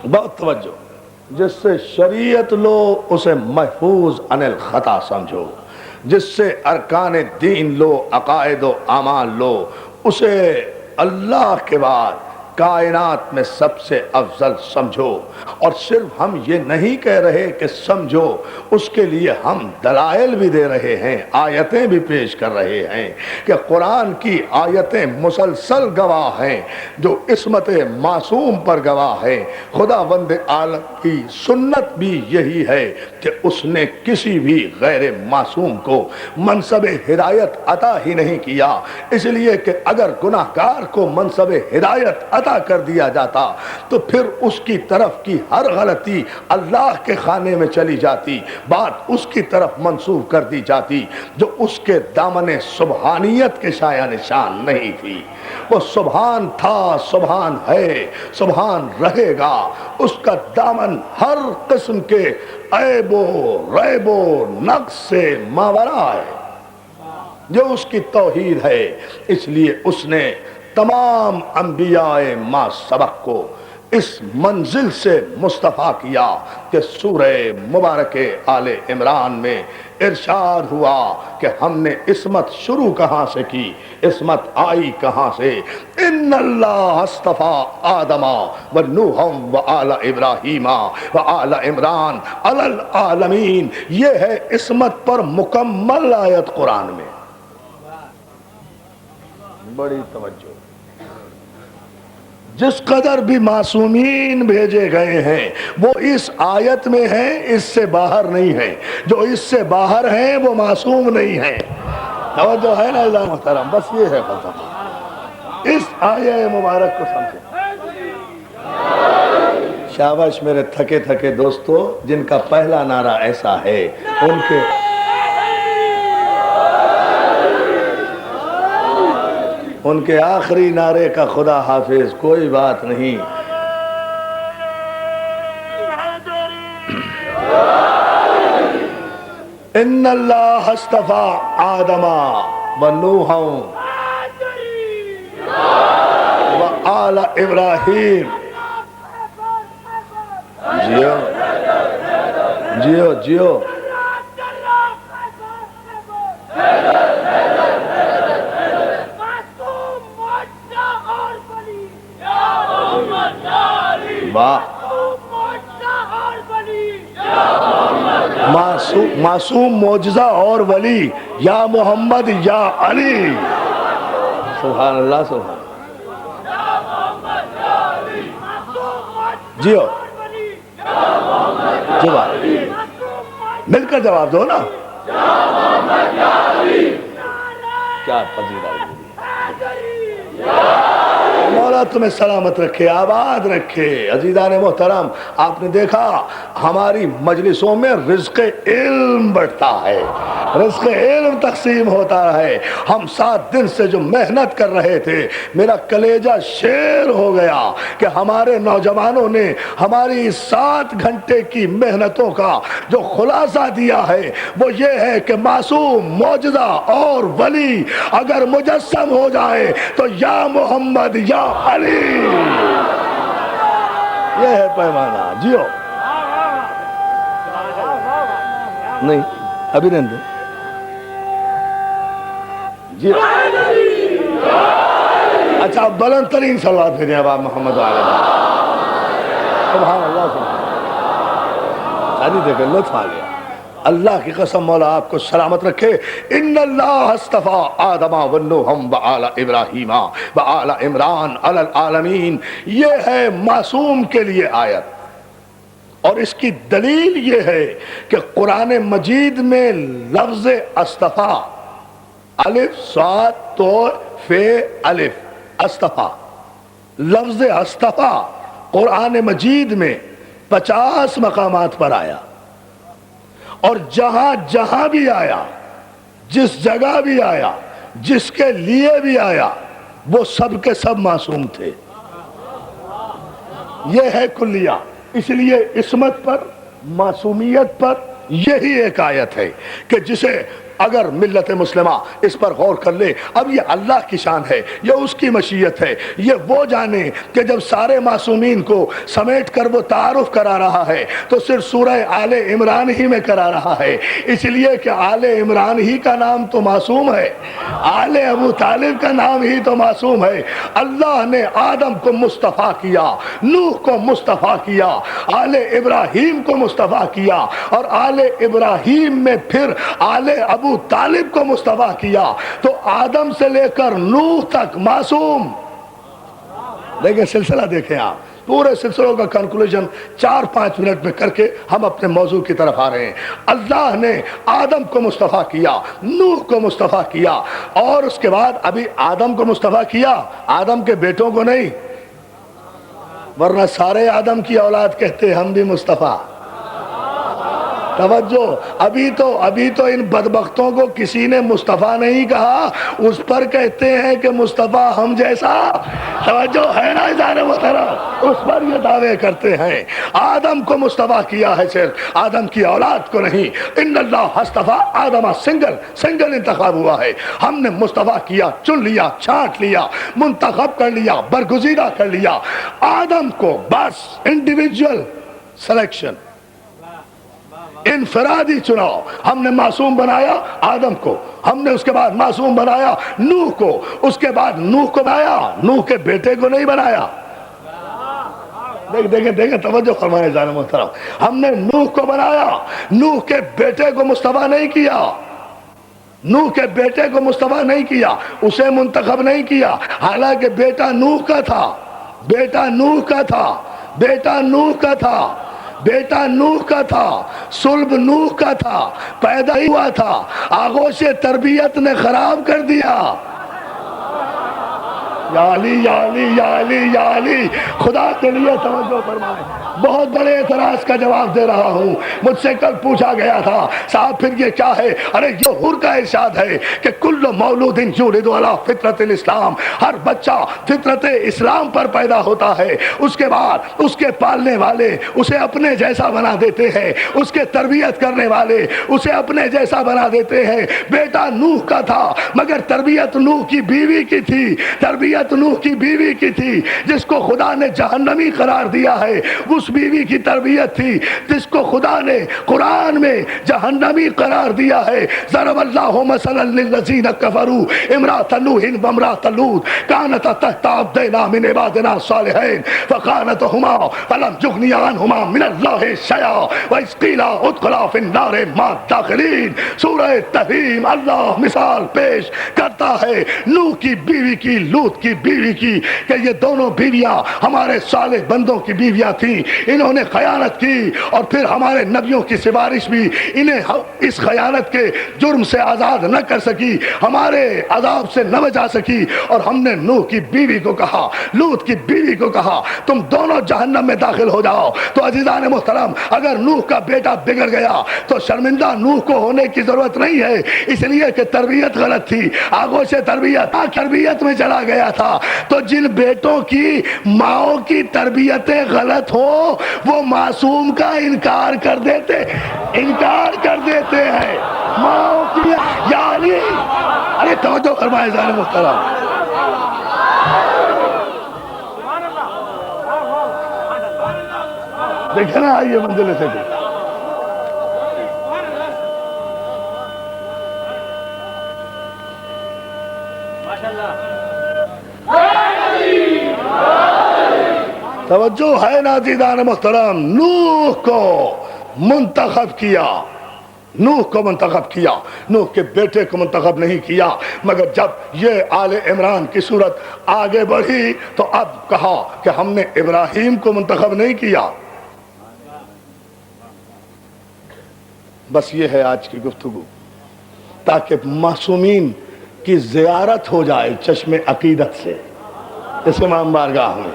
بہت توجہ، جس سے شریعت لو اسے محفوظ عن الخطا سمجھو، جس سے ارکان دین لو، عقائد و اعمال لو، اسے اللہ کے بعد کائنات میں سب سے افضل سمجھو۔ اور صرف ہم یہ نہیں کہہ رہے کہ سمجھو، اس کے لیے ہم دلائل بھی دے رہے ہیں، آیتیں بھی پیش کر رہے ہیں کہ قرآن کی آیتیں مسلسل گواہ ہیں، جو عصمت معصوم پر گواہ ہے۔ خداوند عالم کی سنت بھی یہی ہے کہ اس نے کسی بھی غیر معصوم کو منصب ہدایت عطا ہی نہیں کیا، اس لیے کہ اگر گناہ گار کو منصب ہدایت عطا کر دیا جاتا تو پھر اس کی طرف کی ہر غلطی اللہ کے خانے میں چلی جاتی، بات اس کی طرف منسوب کر دی جاتی جو اس کے دامن سبحانیت کے سایہ نشان نہیں تھی۔ وہ سبحان تھا، سبحان ہے، سبحان رہے گا، اس کا دامن ہر قسم کے عیب و ریب و نقص سے ماورا ہے، جو اس کی توحید ہے۔ اس لیے اس نے تمام انبیاء ما سبق کو اس منزل سے مصطفیٰ کیا کہ سورہ مبارک آل عمران میں ارشاد ہوا کہ ہم نے عصمت شروع کہاں سے کی، عصمت آئی کہاں سے؟ ان اللہ اصطفیٰ آدم و نوح و آل ابراہیم و آل عمران علی العالمین۔ یہ ہے عصمت پر مکمل آیت قرآن میں۔ بڑی توجہ، جس قدر بھی معصومین بھیجے گئے ہیں وہ اس آیت میں ہیں، اس سے باہر نہیں ہیں۔ جو اس سے باہر ہیں وہ معصوم نہیں ہیں۔ توجہ ہے نا اللہ محترم؟ بس یہ ہے فلسفہ، اس آیہ مبارک کو سمجھیں۔ شاباش میرے تھکے تھکے دوستو، جن کا پہلا نعرہ ایسا ہے ان کے آخری نعرے کا خدا حافظ کوئی بات نہیں۔ ان اللہ اصطفیٰ آدم و نوح و آل ابراہیم۔ جیو جیو جیو۔ معصوم معجزہ اور ولی، یا محمد یا علی۔ سبحان اللہ، سبحان جیو جواب مل کر جواب دو نا۔ کیا فضیلت، مولا تمہیں سلامت رکھے، آباد رکھے۔ عزیزان محترم، آپ نے دیکھا ہماری مجلسوں میں رزق علم بڑھتا ہے، رزق علم تقسیم ہوتا ہے۔ ہم 7 دن سے جو محنت کر رہے تھے، میرا کلیجہ شیر ہو گیا کہ ہمارے نوجوانوں نے ہماری 7 گھنٹے کی محنتوں کا جو خلاصہ دیا ہے وہ یہ ہے کہ معصوم، معجزہ اور ولی اگر مجسم ہو جائے تو یا محمد یا علی، یہ ہے پیمانہ۔ جیو نہیں ابھی نہیں دے جی۔ اچھا بلند ترین صلوات بھیجیں اب آپ محمد علیہ۔ سبحان اللہ، سبحان اللہ۔ شادی دیکھیں لطف آ گیا۔ اللہ کی قسم مولا آپ کو سلامت رکھے۔ ان اللہ اصطفیٰ آدم و نوح و آل ابراہیم و آل عمران علی العالمین۔ یہ ہے معصوم کے لیے آیت، اور اس کی دلیل یہ ہے کہ قرآن مجید میں لفظ اصطفیٰ، الف صاد تو فے الف، اصطفیٰ، لفظ اصطفیٰ قرآن مجید میں 50 مقامات پر آیا، اور جہاں جہاں بھی آیا، جس جگہ بھی آیا، جس کے لیے بھی آیا، وہ سب کے سب معصوم تھے۔ یہ ہے کلیہ۔ اس لیے عصمت پر، معصومیت پر یہی ایک آیت ہے کہ جسے اگر ملت مسلمہ اس پر غور کر لے، اب یہ اللہ کی شان ہے، یہ اس کی مشیت ہے، یہ وہ جانے کہ جب سارے معصومین کو سمیٹ کر وہ تعارف کرا رہا ہے تو صرف سورہ آل عمران ہی میں کرا رہا ہے، اس لیے کہ آل عمران ہی کا نام تو معصوم ہے، آل ابو طالب کا نام ہی تو معصوم ہے۔ اللہ نے آدم کو مصطفیٰ کیا، نوح کو مصطفیٰ کیا، آل ابراہیم کو مصطفیٰ کیا، اور آل ابراہیم میں پھر آل ابو طالب کو مصطفیٰ کیا، تو آدم سے لے کر نوح تک معصوم۔ دیکھیں سلسلہ، دیکھیں آپ پورے سلسلوں کا کنکلوژن 4-5 منٹ میں کر کے ہم اپنے موضوع کی طرف آ رہے ہیں۔ اللہ نے آدم کو مصطفیٰ کیا، نوح کو مصطفیٰ کیا، اور اس کے بعد ابھی آدم کو مصطفیٰ کیا، آدم کے بیٹوں کو نہیں، ورنہ سارے آدم کی اولاد کہتے ہم بھی مصطفیٰ۔ توجہ، ابھی تو ان بدبختوں کو کسی نے مصطفیٰ نہیں کہا، اس پر کہتے ہیں کہ مصطفیٰ ہم جیسا۔ توجہ ہے نا ازار محترم، اس پر یہ دعوے کرتے ہیں۔ آدم کو مصطفیٰ کیا ہے، صرف آدم کی اولاد کو نہیں۔ ان اللہ اصطفیٰ آدم، سنگل انتخاب ہوا ہے، ہم نے مصطفیٰ کیا، چن لیا، چھانٹ لیا، منتخب کر لیا، برگزیدہ کر لیا آدم کو، بس انڈیویجول سلیکشن، انفرادی چناؤ۔ ہم نے معصوم بنایا آدم کو، ہم نے اس کے بعد معصوم بنایا نوح کو، اس کے بعد نوح کو بنایا، نوح کے بیٹے کو نہیں بنایا۔ دیکھیں توجہ فرمائیں ذرا محترم، ہم نے نوح کو بنایا، نوح کے بیٹے کو مصطفیٰ نہیں کیا، نوح کے بیٹے کو مصطفیٰ نہیں کیا، اسے منتخب نہیں کیا، حالانکہ بیٹا نوح کا تھا، بیٹا نوح کا تھا، بیٹا نوح کا تھا، بیٹا نوح کا تھا، صلب نوح کا تھا، پیدا ہی ہوا تھا، آغوش تربیت نے خراب کر دیا۔ یا علی یا علی یا علی یا علی، خدا کے لیے توجہ فرمائیں، بہت بڑے اعتراض کا جواب دے رہا ہوں۔ مجھ سے کل پوچھا گیا تھا، صاحب پھر یہ کیا ہے؟ ارے یہ حر کا ارشاد ہے کہ کل مولود یولد علی فطرت الاسلام، ہر بچہ فطرت اسلام پر پیدا ہوتا ہے، اس کے بعد اس کے پالنے والے اسے اپنے جیسا بنا دیتے ہیں، اس کے تربیت کرنے والے اسے اپنے جیسا بنا دیتے ہیں۔ بیٹا نوح کا تھا مگر تربیت نوح کی بیوی کی تھی، تربیت نوح کی بیوی کی تھی، جس کو خدا نے جہنمی قرار دیا ہے، اس بیوی کی تربیت تھی جس کو خدا نے قرآن میں جہنمی قرار دیا ہے۔ ضرب اللہ مثلا للذین کفروا امرأة نوح وامرأة لوط كانتا تحت عبدین من عبادنا الصالحین فخانتهما فلم یغنیا عنہما من اللہ شیئا وإذ قیل ادخلا فی النار مع الداخلین۔ سورہ تحریم اللہ مثال پیش کرتا ہے نوح کی بیوی کی، لوط کی بیوی کی، کہ یہ دونوں بیویاں ہمارے صالح بندوں کی بیویاں تھیں، انہوں نے خیانت کی، اور پھر ہمارے نبیوں کی سفارش بھی انہیں اس خیانت کے جرم سے آزاد نہ کر سکی، ہمارے عذاب سے نہ بچا سکی، اور ہم نے نوح کی بیوی کو کہا، لوط کی بیوی کو کہا تم دونوں جہنم میں داخل ہو جاؤ۔ تو عزیزان محترم، اگر نوح کا بیٹا بگڑ گیا تو شرمندہ نوح کو ہونے کی ضرورت نہیں ہے، اس لیے کہ تربیت غلط تھی، آغوش تربیت میں چلا گیا تھا۔ تو جن بیٹوں کی ماؤں کی تربیتیں غلط ہو وہ معصوم کا انکار کر دیتے ہیں، ماؤں کی، یعنی ارے توجہ فرمائے ذرا محترم، دیکھیں نا، آئیے منزل سے بھی توجہ ہے نا عزیزان محترم۔ نوح کو منتخب کیا، نوح کو منتخب کیا، نوح کے بیٹے کو منتخب نہیں کیا، مگر جب یہ آل عمران کی صورت آگے بڑھی تو اب کہا کہ ہم نے ابراہیم کو منتخب نہیں کیا۔ بس یہ ہے آج کی گفتگو، تاکہ معصومین کی زیارت ہو جائے چشم عقیدت سے، اس امام بارگاہ میں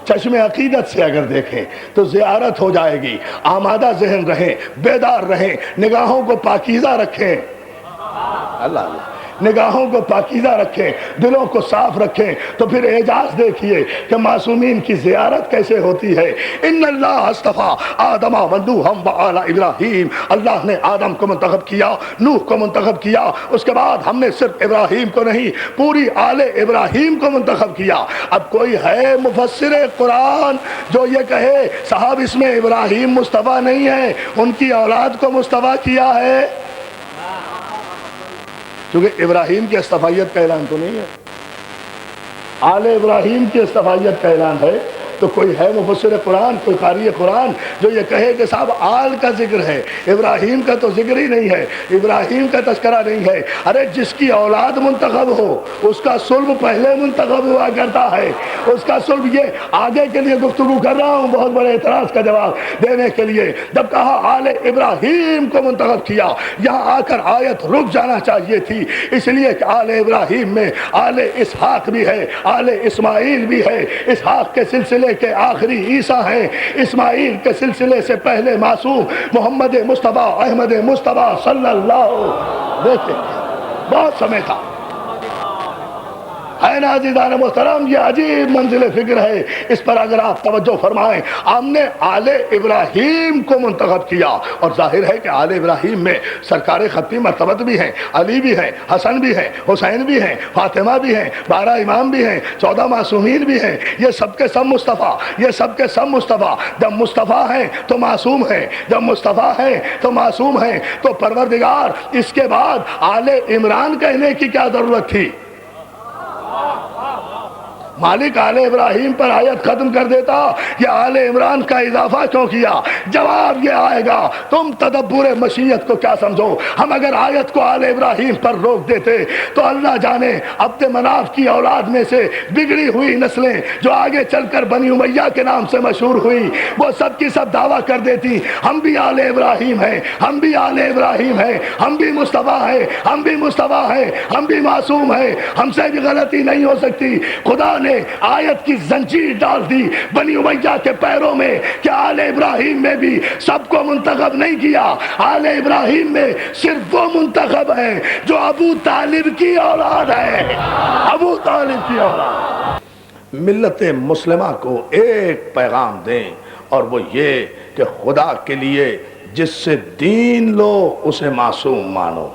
چشم عقیدت سے اگر دیکھیں تو زیارت ہو جائے گی، آمادہ ذہن رہیں، بیدار رہیں، نگاہوں کو پاکیزہ رکھیں۔ اللہ نگاہوں کو پاکیزہ رکھیں، دلوں کو صاف رکھیں، تو پھر اعجاز دیکھیے کہ معصومین کی زیارت کیسے ہوتی ہے۔ ان اللہ اصطفیٰ آدم و نوحا وآل ابراہیم، اللہ نے آدم کو منتخب کیا، نوح کو منتخب کیا، اس کے بعد ہم نے صرف ابراہیم کو نہیں پوری آل ابراہیم کو منتخب کیا۔ اب کوئی ہے مفسر قرآن جو یہ کہے صاحب اس میں ابراہیم مصطفیٰ نہیں ہے، ان کی اولاد کو مصطفیٰ کیا ہے؟ کیونکہ ابراہیم کی اصطفائیت کا اعلان تو نہیں ہے، آل ابراہیم کی اصطفائیت کا اعلان ہے۔ تو کوئی ہے مفسر قرآن، کوئی قاری قرآن جو یہ کہے کہ صاحب آل کا ذکر ہے، ابراہیم کا تو ذکر ہی نہیں ہے، ابراہیم کا تذکرہ نہیں ہے؟ ارے جس کی اولاد منتخب ہو اس کا صلب پہلے منتخب ہوا کرتا ہے، اس کا صلب۔ یہ آگے کے لیے گفتگو کر رہا ہوں بہت بڑے اعتراض کا جواب دینے کے لیے۔ جب کہا آل ابراہیم کو منتخب کیا، یہاں آ کر آیت رک جانا چاہیے تھی، اس لیے کہ آل ابراہیم میں آل اسحاق بھی ہے، آل اسماعیل بھی ہے، اسحاق کے سلسلے کے آخری عیسیٰ ہیں، اسماعیل کے سلسلے سے پہلے معصوم محمد مصطفیٰ احمد مصطفیٰ صلی اللہ۔ دیکھیں بہت سمے تھا ہے نا عزیزان محترم، یہ عجیب منزل فکر ہے، اس پر اگر آپ توجہ فرمائیں۔ ہم نے آل ابراہیم کو منتخب کیا، اور ظاہر ہے کہ آل ابراہیم میں سرکار ختمی مرتبت بھی ہیں، علی بھی ہیں، حسن بھی ہیں، حسین بھی ہیں، فاطمہ بھی ہیں، 12 امام بھی ہیں، 14 معصومین بھی ہیں، یہ سب کے سب مصطفیٰ، یہ سب کے سب مصطفیٰ۔ جب مصطفیٰ ہیں تو معصوم ہیں، جب مصطفیٰ ہیں تو معصوم ہیں، تو پروردگار اس کے بعد آل عمران کہنے کی کیا ضرورت تھی؟ مالک آل ابراہیم پر آیت ختم کر دیتا، یہ آل عمران کا اضافہ کیوں کیا؟ جواب یہ آئے گا، تم تدبر مشیت کو کیا سمجھو؟ ہم اگر آیت کو آل ابراہیم پر روک دیتے تو اللہ جانے عبد مناف کی اولاد میں سے بگڑی ہوئی نسلیں جو آگے چل کر بنی امیہ کے نام سے مشہور ہوئی، وہ سب کی سب دعویٰ کر دیتی ہم بھی آل ابراہیم ہیں، ہم بھی آل ابراہیم ہیں، ہم بھی مصطفیٰ ہیں، ہم بھی مصطفیٰ ہیں، ہم بھی معصوم ہیں، ہم سے بھی غلطی نہیں ہو سکتی۔ خدا نے آیت کی زنجیر ڈال دی بنی امیہ کے پیروں میں کہ آل ابراہیم میں بھی سب کو منتخب نہیں کیا، آل ابراہیم میں صرف وہ منتخب ہیں جو ابو طالب کی اولاد ہے، ابو طالب کی اولاد۔ ملت مسلمہ کو ایک پیغام دیں، اور وہ یہ کہ خدا کے لیے جس سے دین لو اسے معصوم مانو۔